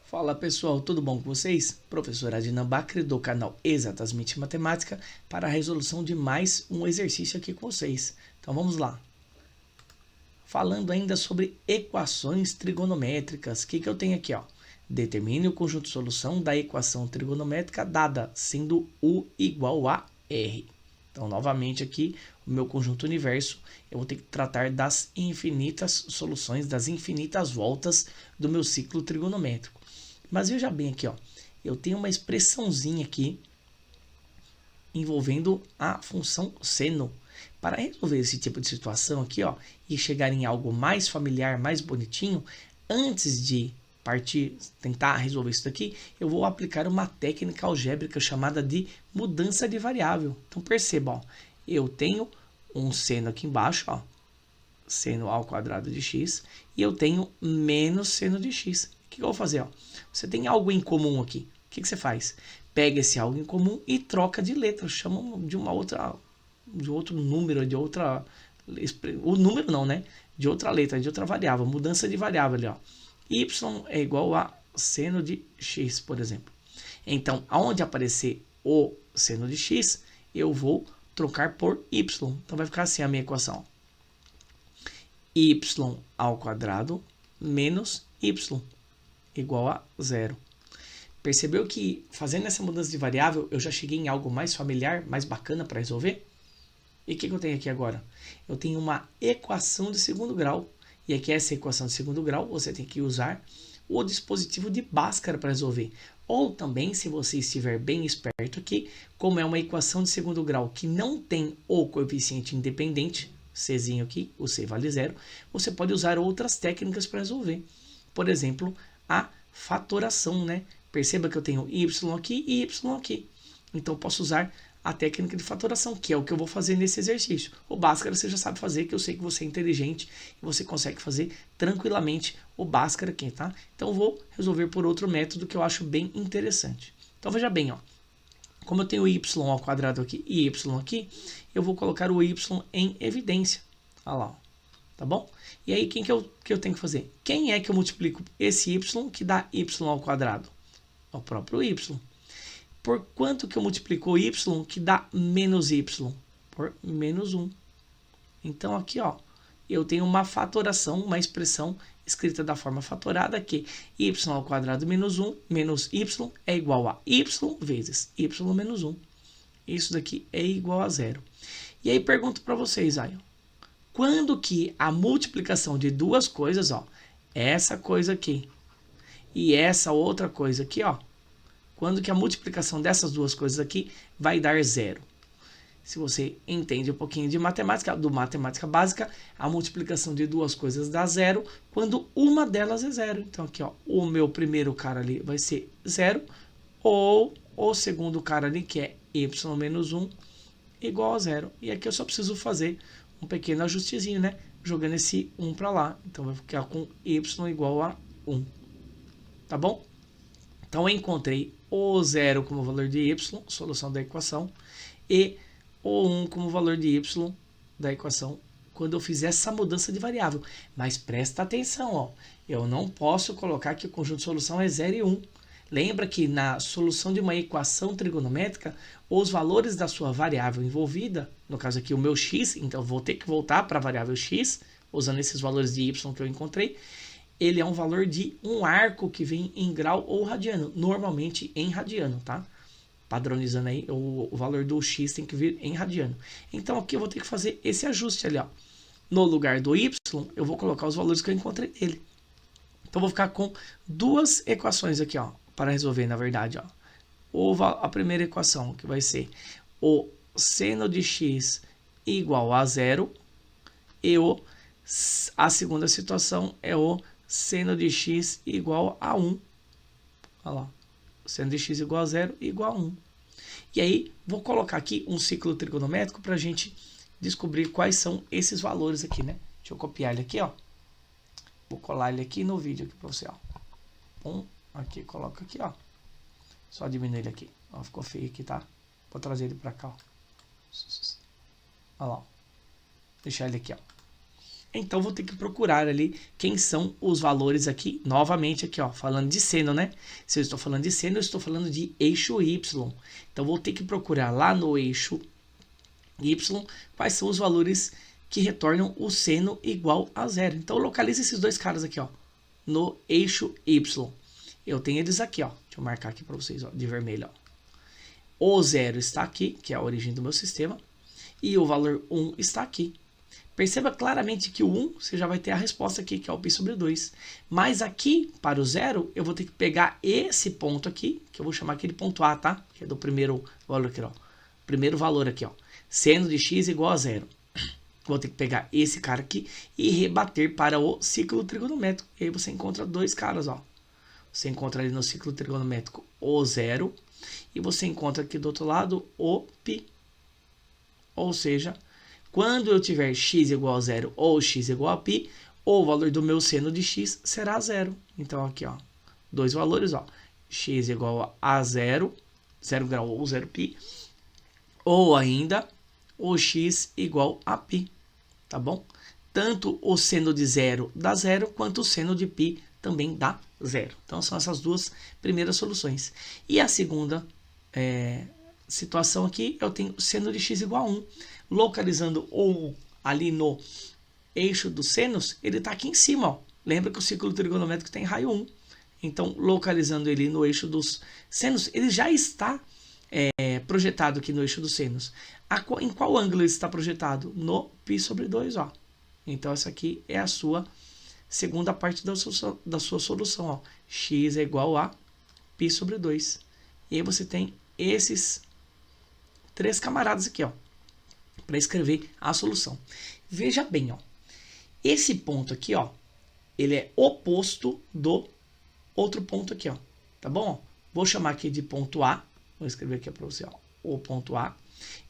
Fala pessoal, tudo bom com vocês? Professor Adnan Bakri do canal Exatamente Matemática para a resolução de mais um exercício aqui com vocês. Então vamos lá. Falando ainda sobre equações trigonométricas, o que eu tenho aqui? Determine o conjunto de solução da equação trigonométrica dada, sendo U igual a R. Então novamente aqui, o meu conjunto universo, eu vou ter que tratar das infinitas soluções, das infinitas voltas do meu ciclo trigonométrico. Mas veja bem aqui, eu tenho uma expressãozinha aqui envolvendo a função seno. Para resolver esse tipo de situação aqui, e chegar em algo mais familiar, mais bonitinho, antes de partir, tentar resolver isso daqui, eu vou aplicar uma técnica algébrica chamada de mudança de variável. Então perceba, eu tenho um seno aqui embaixo, seno ao quadrado de x, e eu tenho menos seno de x. O que eu vou fazer? Você tem algo em comum aqui. O que você faz? Pega esse algo em comum e troca de letra. Chama de outro número, de outra... O número não, né? De outra letra, de outra variável. Mudança de variável ali, y é igual a seno de x, por exemplo. Então, aonde aparecer o seno de x, eu vou trocar por y. Então, vai ficar assim a minha equação. Y ao quadrado menos y igual a 0. Percebeu que fazendo essa mudança de variável eu já cheguei em algo mais familiar, mais bacana para resolver? E o que eu tenho aqui agora? Eu tenho uma equação de segundo grau. E aqui essa equação de segundo grau você tem que usar o dispositivo de Bhaskara para resolver. Ou também, se você estiver bem esperto aqui, como é uma equação de segundo grau que não tem o coeficiente independente, Czinho aqui, o C vale 0, você pode usar outras técnicas para resolver. Por exemplo, a fatoração, né? Perceba que eu tenho y aqui e y aqui. Então, eu posso usar a técnica de fatoração, que é o que eu vou fazer nesse exercício. O Bhaskara você já sabe fazer, que eu sei que você é inteligente e você consegue fazer tranquilamente o Bhaskara aqui, tá? Então, eu vou resolver por outro método que eu acho bem interessante. Então, veja bem, como eu tenho y ao quadrado aqui e y aqui, eu vou colocar o y em evidência. Olha lá, tá bom? E aí, quem que eu tenho que fazer? Quem é que eu multiplico esse y que dá y ao quadrado? É o próprio y. Por quanto que eu multiplico o y que dá menos y? Por menos 1. Então, aqui, eu tenho uma fatoração, uma expressão escrita da forma fatorada que y ao quadrado menos 1 menos y é igual a y vezes y menos 1. Isso daqui é igual a 0. E aí pergunto para vocês, quando que a multiplicação de duas coisas, essa coisa aqui e essa outra coisa aqui, quando que a multiplicação dessas duas coisas aqui vai dar 0? Se você entende um pouquinho de matemática, do matemática básica, a multiplicação de duas coisas dá 0 quando uma delas é 0. Então aqui, o meu primeiro cara ali vai ser 0, ou o segundo cara ali, que é y menos 1, igual a 0. E aqui eu só preciso fazer um pequeno ajustezinho, né? Jogando esse 1 para lá. Então vai ficar com y igual a 1. Tá bom? Então eu encontrei o 0 como valor de y, solução da equação, e o 1 como valor de y da equação quando eu fizer essa mudança de variável. Mas presta atenção, eu não posso colocar que o conjunto de solução é 0 e 1. Lembra que na solução de uma equação trigonométrica, os valores da sua variável envolvida, no caso aqui o meu x, então eu vou ter que voltar para a variável x, usando esses valores de y que eu encontrei, ele é um valor de um arco que vem em grau ou radiano, normalmente em radiano, tá? Padronizando aí, o valor do x tem que vir em radiano. Então aqui eu vou ter que fazer esse ajuste ali, No lugar do y, eu vou colocar os valores que eu encontrei dele. Então eu vou ficar com duas equações aqui, para resolver, na verdade, a primeira equação, que vai ser o seno de x igual a 0, e a segunda situação é o seno de x igual a 1. Olha lá. Seno de x igual a 0 igual a 1. E aí, vou colocar aqui um ciclo trigonométrico para a gente descobrir quais são esses valores aqui, né? Deixa eu copiar ele aqui, Vou colar ele aqui no vídeo aqui para você, Aqui, coloca aqui, Só diminuir ele aqui. Ficou feio aqui, tá? Vou trazer ele para cá, Olha lá, Deixar ele aqui, Então, vou ter que procurar ali quem são os valores aqui, novamente aqui, ó, falando de seno, né? Se eu estou falando de seno, eu estou falando de eixo Y. Então, vou ter que procurar lá no eixo Y quais são os valores que retornam o seno igual a zero. Então, localize esses dois caras aqui, ó, no eixo Y. Eu tenho eles aqui, ó. Deixa eu marcar aqui para vocês, ó, de vermelho, ó. O 0 está aqui, que é a origem do meu sistema, e o valor 1 está aqui. Perceba claramente que o 1, você já vai ter a resposta aqui, que é o π sobre 2. Mas aqui, para o 0, eu vou ter que pegar esse ponto aqui, que eu vou chamar aqui de ponto A, tá? Que é do primeiro valor aqui, ó. Primeiro valor aqui, ó. Seno de x igual a 0. Vou ter que pegar esse cara aqui e rebater para o ciclo trigonométrico. E aí você encontra dois caras, ó. Você encontra ali no ciclo trigonométrico o 0 e você encontra aqui do outro lado o π. Ou seja, quando eu tiver x igual a 0 ou x igual a π, o valor do meu seno de x será 0. Então, aqui, ó, dois valores, ó, x igual a 0, 0 grau ou 0 π, ou ainda o x igual a π, tá bom? Tanto o seno de 0 dá 0, quanto o seno de π também dá 0. Então, são essas duas primeiras soluções. E a segunda situação aqui, eu tenho seno de x igual a 1. Localizando o 1 ali no eixo dos senos, ele está aqui em cima, ó. Lembra que o ciclo trigonométrico tem raio 1. Então, localizando ele no eixo dos senos, ele já está projetado aqui no eixo dos senos. Em qual ângulo ele está projetado? No π sobre 2, ó. Então, essa aqui é a sua segunda parte da sua solução, ó. X é igual a π sobre 2. E aí você tem esses três camaradas aqui, ó, para escrever a solução. Veja bem, ó, esse ponto aqui, ó, ele é oposto do outro ponto aqui, ó, tá bom? Vou chamar aqui de ponto A, vou escrever aqui para você, ó, o ponto A.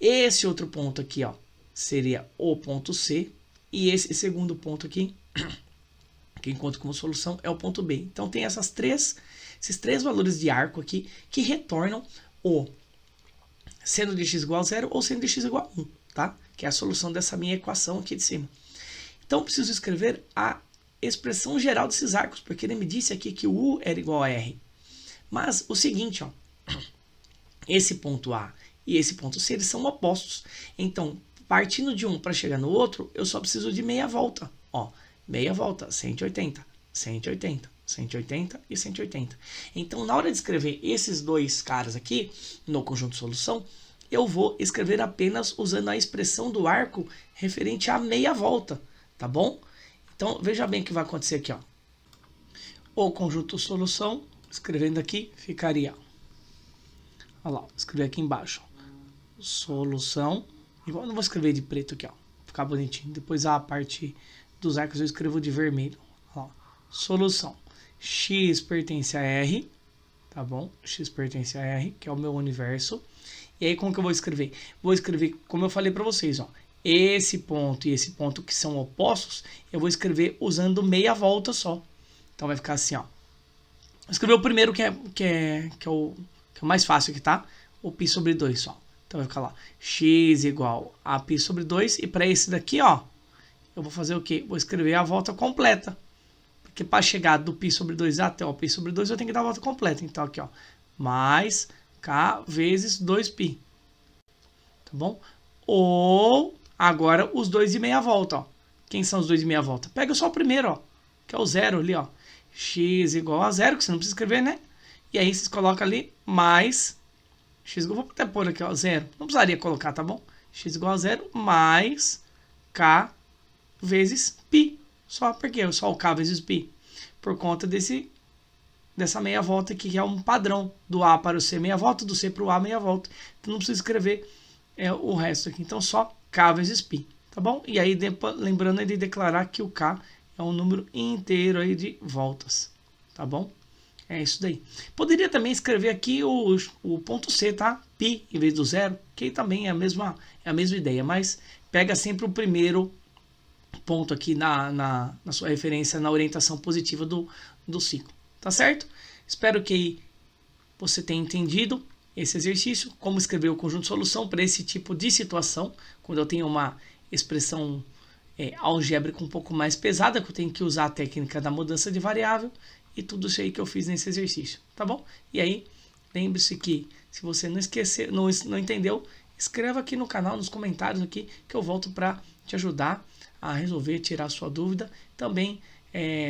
Esse outro ponto aqui, ó, seria o ponto C, e esse segundo ponto aqui, que eu encontro como solução, é o ponto B. Então, tem esses três valores de arco aqui que retornam o seno de x igual a 0 ou seno de x igual a 1, tá? Que é a solução dessa minha equação aqui de cima. Então, preciso escrever a expressão geral desses arcos, porque ele me disse aqui que o U era igual a R. Mas, o seguinte, ó, esse ponto A e esse ponto C, eles são opostos. Então, partindo de um para chegar no outro, eu só preciso de meia volta. Ó, meia volta, 180, 180, 180 e 180. Então, na hora de escrever esses dois caras aqui, no conjunto de solução, eu vou escrever apenas usando a expressão do arco referente à meia volta, tá bom? Então, veja bem o que vai acontecer aqui, ó. O conjunto solução, escrevendo aqui, ficaria, olha lá, escrever aqui embaixo, solução, igual eu não vou escrever de preto aqui, ó, ficar bonitinho. Depois a parte dos arcos eu escrevo de vermelho, ó, solução. X pertence a R, tá bom? X pertence a R, que é o meu universo. E aí, como que eu vou escrever? Vou escrever, como eu falei para vocês, ó, esse ponto e esse ponto que são opostos, eu vou escrever usando meia volta só. Então, vai ficar assim, ó. Vou escrever o primeiro que é o mais fácil aqui, tá? O π sobre 2 só. Então, vai ficar lá, x igual a π sobre 2. E para esse daqui, ó, eu vou fazer o quê? Vou escrever a volta completa. Porque para chegar do π sobre 2 até o π sobre 2, eu tenho que dar a volta completa. Então, aqui, ó, mais k vezes 2π. Tá bom? Ou, agora, os dois de meia volta, ó. Quem são os dois de meia volta? Pega só o primeiro, ó, que é o 0 ali, ó. X igual a 0, que você não precisa escrever, né? E aí, vocês colocam ali, mais x, eu vou até pôr aqui, ó, 0. Não precisaria colocar, tá bom? X igual a 0 mais k vezes π. Só porque só o k vezes π. Por conta dessa meia volta aqui, que é um padrão do A para o C meia volta, do C para o A meia volta. Então não precisa escrever o resto aqui. Então só k vezes π, tá bom? E aí lembrando de declarar que o k é um número inteiro aí de voltas, tá bom? É isso daí. Poderia também escrever aqui o ponto C, tá? π em vez do 0, que também é a mesma ideia, mas pega sempre o primeiro ponto aqui na sua referência, na orientação positiva do ciclo, tá certo? Espero que você tenha entendido esse exercício, como escrever o conjunto de solução para esse tipo de situação, quando eu tenho uma expressão algébrica um pouco mais pesada, que eu tenho que usar a técnica da mudança de variável, e tudo isso aí que eu fiz nesse exercício, tá bom? E aí, lembre-se que se você não esquecer, não entendeu, escreva aqui no canal, nos comentários aqui, que eu volto para te ajudar a resolver, tirar a sua dúvida. Também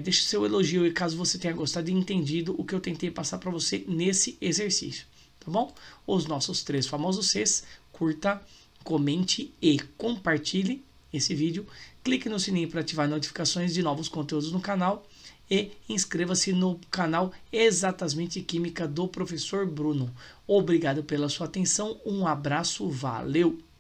deixe seu elogio e caso você tenha gostado e entendido o que eu tentei passar para você nesse exercício, tá bom? Os nossos 3 famosos Cs, curta, comente e compartilhe esse vídeo. Clique no sininho para ativar notificações de novos conteúdos no canal e inscreva-se no canal Exatamente Química do Professor Bruno. Obrigado pela sua atenção, um abraço, valeu!